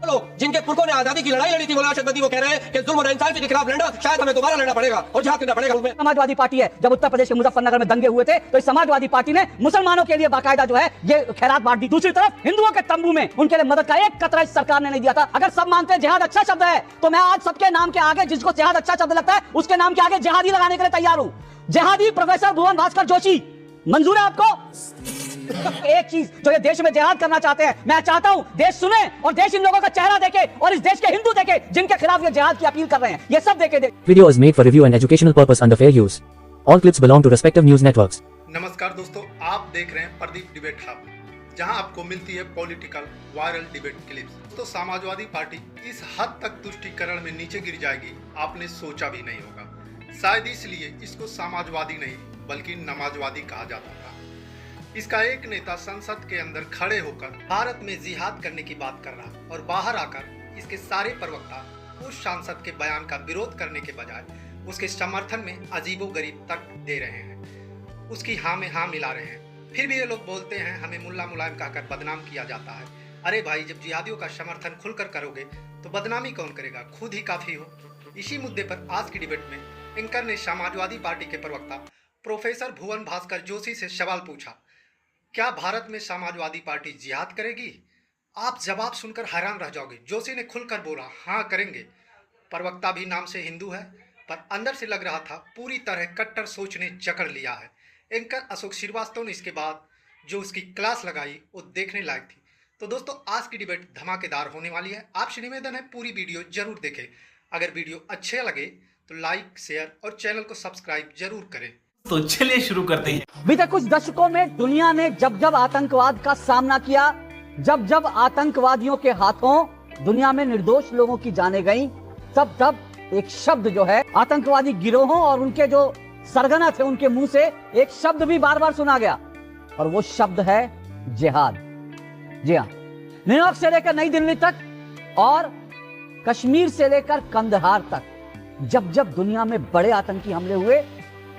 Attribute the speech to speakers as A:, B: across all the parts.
A: जिनके पुरखों ने आजादी की लड़ाई लड़ी थी मौलाना अशरफ नदवी, वो कह रहे हैं कि जुल्म और इंसानियत के खिलाफ लड़ना शायद हमें दोबारा लड़ना पड़ेगा और जिहाद करना पड़ेगा। उसमें
B: समाजवादी पार्टी है। जब उत्तर प्रदेश के मुजफ्फरनगर में दंगे हुए थे तो इस समाजवादी पार्टी ने मुसलमानों के लिए बाकायदा जो है ये खैरात बांट दी। दूसरी तरफ हिंदुओं के तंबू में उनके लिए मदद का एक कतरा इस सरकार ने नहीं दिया था। अगर सब मानते हैं जिहाद अच्छा शब्द है तो मैं आज सबके नाम के आगे जिसको जिहाद अच्छा शब्द लगता है उसके नाम के आगे जिहादी लगाने के लिए तैयार हूं। जिहादी प्रोफेसर भुवन भास्कर जोशी, मंजूर है आपको? एक चीज जो ये देश में जिहाद करना चाहते हैं, मैं चाहता हूं देश सुने और देश इन लोगों का चेहरा देखे और इस देश के हिंदू देखे जिनके खिलाफ ये जिहाद की अपील कर रहे हैं, ये सब देखे।
C: Video is made for review and educational purpose under fair use. All clips belong to respective news networks.
D: नमस्कार दोस्तों, आप देख रहे हैं प्रदीप डिबेट हब, जहां आपको मिलती है पॉलिटिकल वायरल डिबेट क्लिप्स। तो समाजवादी पार्टी इस हद तक तुष्टीकरण में नीचे गिर जाएगी आपने सोचा भी नहीं होगा। शायद इसलिए इसको समाजवादी नहीं बल्कि नमाजवादी कहा जाता था। इसका एक नेता संसद के अंदर खड़े होकर भारत में जिहाद करने की बात कर रहा और बाहर आकर इसके सारे प्रवक्ता उस सांसद के बयान का विरोध करने के बजाय उसके समर्थन में अजीबोगरीब तर्क दे रहे हैं, उसकी हाँ में हाँ मिला रहे हैं। फिर भी ये लोग बोलते हैं हमें मुल्ला मुलायम कहकर बदनाम किया जाता है। अरे भाई, जब जिहादियों का समर्थन खुलकर करोगे तो बदनामी कौन करेगा, खुद ही काफी हो। इसी मुद्दे पर आज की डिबेट में एंकर ने समाजवादी पार्टी के प्रवक्ता प्रोफेसर भुवन भास्कर जोशी से सवाल पूछा, क्या भारत में समाजवादी पार्टी जिहाद करेगी? आप जवाब सुनकर हैरान रह जाओगे। जोशी ने खुलकर बोला, हाँ करेंगे। प्रवक्ता भी नाम से हिंदू है पर अंदर से लग रहा था पूरी तरह कट्टर सोच ने जकड़ लिया है। एंकर अशोक श्रीवास्तव ने इसके बाद जो उसकी क्लास लगाई वो देखने लायक थी। तो दोस्तों, आज की डिबेट धमाकेदार होने वाली है। आपसे निवेदन है पूरी वीडियो जरूर देखें। अगर वीडियो अच्छे लगे तो लाइक, शेयर और चैनल को सब्सक्राइब जरूर करें।
E: तो चलिए शुरू करते हैं।
B: बीते कुछ दशकों में दुनिया ने जब जब आतंकवाद का सामना किया, जब जब आतंकवादियों के हाथों दुनिया में निर्दोष लोगों की जानें गईं, तब तब एक शब्द जो है आतंकवादी गिरोहों और उनके जो सरगना थे उनके मुंह से एक शब्द भी बार बार सुना गया और वो शब्द है जिहाद। जी हाँ, न्यूयॉर्क से लेकर नई दिल्ली तक और कश्मीर से लेकर कंदहार तक जब जब दुनिया में बड़े आतंकी हमले हुए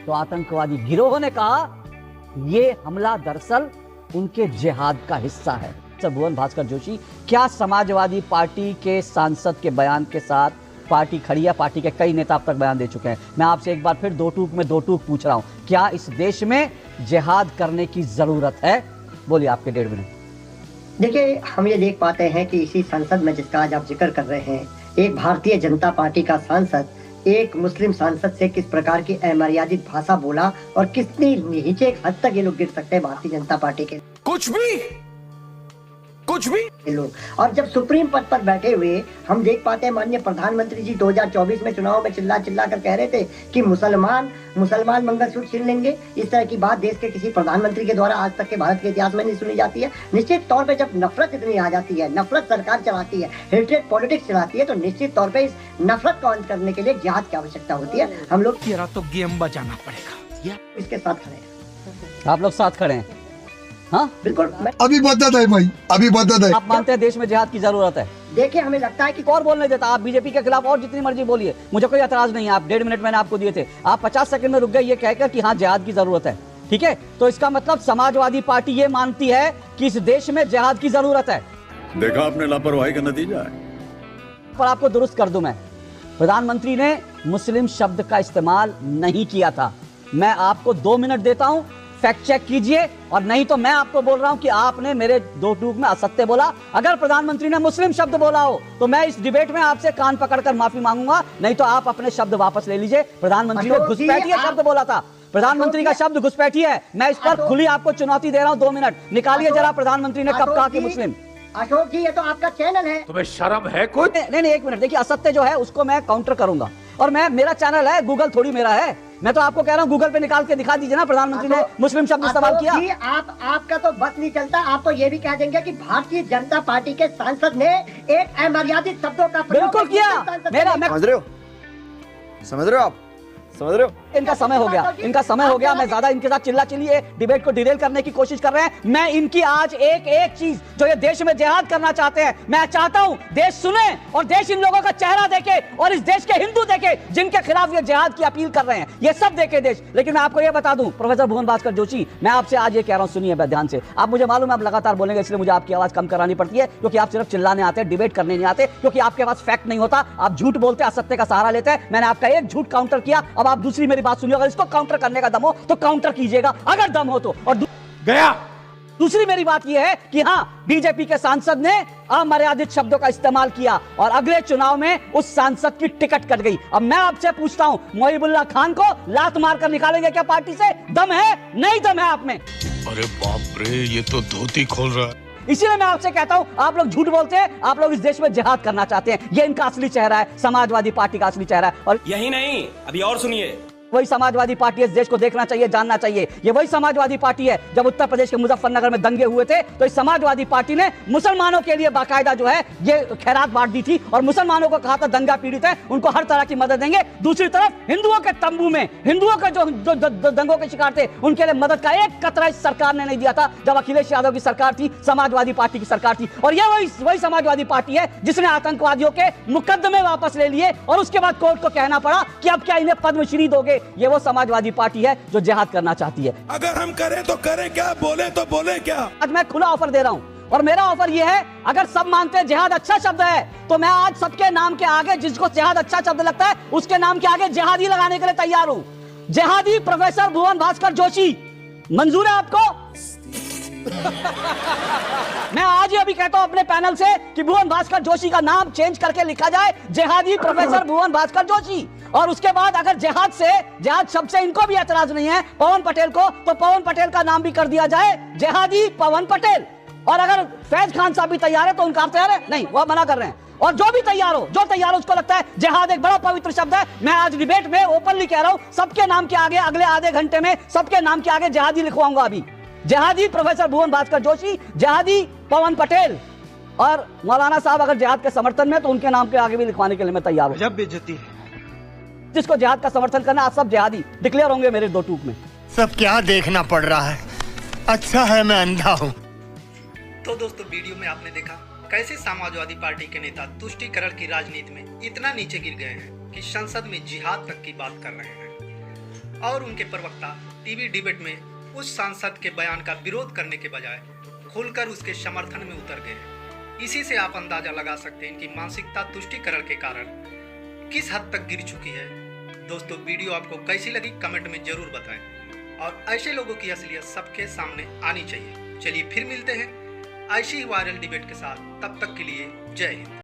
B: तो आतंकवादी गिरोहों ने कहा ये हमला दरअसल उनके जिहाद का हिस्सा है। सर भुवन भास्कर जोशी, क्या समाजवादी पार्टी के सांसद के बयान के साथ पार्टी खड़ी है? पार्टी के कई नेता अब तक बयान दे चुके हैं। मैं आपसे एक बार फिर दो टूक पूछ रहा हूं, क्या इस देश में जिहाद करने की जरूरत है? बोलिए, आपके 1.5 मिनट।
F: देखिए, हम ये देख पाते हैं कि इसी संसद में जिसका आज आप जिक्र कर रहे हैं, एक भारतीय जनता पार्टी का सांसद एक मुस्लिम सांसद से किस प्रकार की अमर्यादित भाषा बोला और कितनी नीचे हद तक ये लोग गिर सकते हैं भारतीय जनता पार्टी के कुछ भी लोग। और जब सुप्रीम पद पर बैठे हुए हम देख पाते हैं माननीय प्रधानमंत्री जी 2024 में चुनाव में चिल्ला कर कह रहे थे कि मुसलमान मंगलसूत्र छीन लेंगे। इस तरह की बात देश के किसी प्रधानमंत्री के द्वारा आज तक के भारत के इतिहास में नहीं सुनी जाती है। निश्चित तौर पे जब नफरत इतनी आ जाती है, नफरत सरकार चलाती है, हेट्रेड पॉलिटिक्स चलाती है, तो निश्चित तौर पे इस नफरत को अंत करने के लिए जिहाद की आवश्यकता होती है। हम लोग
E: तो गेम बजाना पड़ेगा,
F: इसके साथ खड़े हैं।
B: आप लोग साथ खड़े हैं? हाँ
F: बिल्कुल।
G: अभी बदत है भाई, अभी बदत है।
B: आप मानते हैं देश में जिहाद की जरूरत है?
F: देखिए, हमें लगता है कि
B: और बोलने देता। आप बीजेपी के खिलाफ और जितनी मर्जी बोलिए, मुझे कोई एतराज नहीं है। आप 1.5 मिनट मैंने आपको दिए थे, आप 50 सेकंड में रुक गए ये कहकर कि हाँ जिहाद की जरूरत है। ठीक है, तो इसका मतलब समाजवादी पार्टी ये मानती है कि इस देश में जिहाद की जरूरत है।
H: देखा आपने लापरवाही का नतीजा है।
B: पर आपको दुरुस्त कर दूं मैं, प्रधानमंत्री ने मुस्लिम शब्द का इस्तेमाल नहीं किया था। मैं आपको 2 मिनट देता हूं, फैक्ट चेक कीजिए, और नहीं तो मैं आपको बोल रहा हूं कि आपने मेरे 2 टूक में असत्य बोला। अगर प्रधानमंत्री ने मुस्लिम शब्द बोला हो तो मैं इस डिबेट में आपसे कान पकड़कर माफी मांगूंगा, नहीं तो आप अपने शब्द वापस ले लीजिए। प्रधानमंत्री ने घुसपैठिया शब्द बोला था, प्रधानमंत्री का शब्द घुसपैठी है। मैं इस पर खुली आपको चुनौती दे रहा हूं, 2 मिनट निकालिए जरा, प्रधानमंत्री ने कब कहा कि मुस्लिम?
F: अशोक जी, ये तो आपका चैनल है,
E: तुम्हें शर्म है कुछ?
B: नहीं, 1 मिनट देखिए, असत्य जो है उसको मैं काउंटर करूंगा, और मेरा चैनल है, गूगल थोड़ी मेरा है। मैं तो आपको कह रहा हूं गूगल पे निकाल के दिखा दीजिए ना, प्रधानमंत्री ने मुस्लिम शब्द इस्तेमाल किया।
F: जी, आपका तो बस नहीं चलता। आप तो ये भी कह देंगे कि भारतीय जनता पार्टी के सांसद ने एक अमर्यादित शब्दों का
B: बिल्कुल किया।
G: समझ रहे हो आप? समझ रहे हो?
B: इनका समय हो गया, इनका समय हो गया। मैं ज्यादा इनके साथ चिल्ला चिल्लिए डिबेट को डिरेल करने की कोशिश कर रहे हैं। मैं इनकी आज एक एक चीज जो ये देश में जिहाद करना चाहते हैं, मैं चाहता हूं देश सुने और देश इन लोगों का चेहरा देखे और इस देश के हिंदू देखे जिनके खिलाफ ये जिहाद की अपील कर रहे हैं, ये सब देखे देश। लेकिन मैं आपको ये बता दूं प्रोफेसर भुवन भास्कर जोशी, मैं आपसे आज ये कह रहा हूं, सुनिए ध्यान से। आप मुझे मालूम है आप लगातार बोलेंगे, इसलिए मुझे आपकी आवाज कम करानी पड़ती है, क्योंकि आप सिर्फ चिल्लाने आते हैं, डिबेट करने नहीं आते, क्योंकि आपके पास फैक्ट नहीं होता, आप झूठ बोलते, असत्य का सहारा लेते हैं। मैंने आपका एक झूठ काउंटर किया, अब आप दूसरी मेरी बात सुनिए। अगर इसको काउंटर करने का दम हो तो काउंटर कीजिएगा, अगर दम हो तो। और
E: गया
B: दूसरी मेरी बात यह है कि हां, बीजेपी के सांसद ने अमर्यादित शब्दों का इस्तेमाल किया और अगले चुनाव में उस सांसद की टिकट कट गई। अब मैं आपसे पूछता हूं, मोहिबुल्लाह खान को लात मारकर निकालेंगे क्या पार्टी से? दम है? नहीं दम है आप में?
H: अरे बाप रे, ये तो धोती खोल रहा है।
B: इसीलिए मैं आपसे कहता हूं, आप लोग झूठ बोलते हैं, आप लोग इस देश में जिहाद करना चाहते हैं। ये इनका असली चेहरा है, समाजवादी पार्टी का असली चेहरा है। और
A: यही नहीं, अभी और सुनिए।
B: वही समाजवादी पार्टी इस देश को देखना चाहिए, जानना चाहिए। ये वही समाजवादी पार्टी है, जब उत्तर प्रदेश के मुजफ्फरनगर में दंगे हुए थे तो इस समाजवादी पार्टी ने मुसलमानों के लिए बाकायदा जो है ये खैरात बांट दी थी और मुसलमानों को कहा था दंगा पीड़ित है, उनको हर तरह की मदद देंगे। दूसरी तरफ हिंदुओं के तंबू में हिंदुओं के जो दंगों के शिकार थे उनके लिए मदद का एक कतरा इस सरकार ने नहीं दिया था, जब अखिलेश यादव की सरकार थी, समाजवादी पार्टी की सरकार थी। और ये वही समाजवादी पार्टी है जिसने आतंकवादियों के मुकदमे वापस ले लिए और उसके बाद कोर्ट को कहना पड़ा कि अब क्या इन्हें पद्मश्री दोगे। ये वो समाजवादी पार्टी है जो जिहाद करना चाहती है।
H: अगर हम करें तो करें क्या, बोले तो बोले क्या।
B: आज मैं खुला ऑफर दे रहा हूं और मेरा ऑफर यह है, अगर सब मानते हैं जिहाद अच्छा शब्द है तो मैं आज सबके नाम के आगे, जिसको जिहाद अच्छा शब्द लगता है उसके नाम के आगे जिहादी लगाने के लिए तैयार हूं। जिहादी प्रोफेसर भुवन भास्कर जोशी, मंजूर है आपको? मैं आज ही अभी कहता हूं अपने पैनल से कि भुवन भास्कर जोशी का नाम चेंज करके लिखा जाए जिहादी प्रोफेसर भुवन भास्कर जोशी। और उसके बाद अगर जिहाद शब्द से इनको भी एतराज नहीं है पवन पटेल को, तो पवन पटेल का नाम भी कर दिया जाए जिहादी पवन पटेल। और अगर फैज खान साहब भी तैयार है तो उनका आप तैयार है? नहीं, वो मना कर रहे हैं। और जो तैयार हो उसको लगता है जिहाद एक बड़ा पवित्र शब्द है, मैं आज डिबेट में ओपनली कह रहा हूं, सबके नाम के आगे अगले आधे घंटे में सबके नाम के आगे जिहादी लिखवाऊंगा। अभी जिहादी प्रोफेसर भुवन भास्कर जोशी, जिहादी पवन पटेल। और मौलाना साहब अगर जिहाद के समर्थन में तो उनके नाम के आगे भी लिखवाने के लिए मैं तैयार हूं।
E: जब बेइज्जती है।
B: जिसको जिहाद का समर्थन करना, आप सब जिहादी डिक्लेयर होंगे मेरे दो टूक में।
I: सब क्या देखना पड़ रहा है, अच्छा है मैं अंधा हूं।
D: तो दोस्तों, वीडियो में आपने देखा कैसे समाजवादी पार्टी के नेता तुष्टीकरण की राजनीति में इतना नीचे गिर गए हैं कि संसद में जिहाद तक की बात कर रहे हैं। और उनके प्रवक्ता टीवी डिबेट में उस सांसद के बयान का विरोध करने के बजाय खुलकर उसके समर्थन में उतर गए। इसी से आप अंदाजा लगा सकते हैं इनकी मानसिकता तुष्टीकरण के कारण किस हद तक गिर चुकी है। दोस्तों, वीडियो आपको कैसी लगी कमेंट में जरूर बताएं और ऐसे लोगों की असलियत सबके सामने आनी चाहिए। चलिए फिर मिलते हैं ऐसी ही वायरल डिबेट के साथ, तब तक के लिए जय हिंद।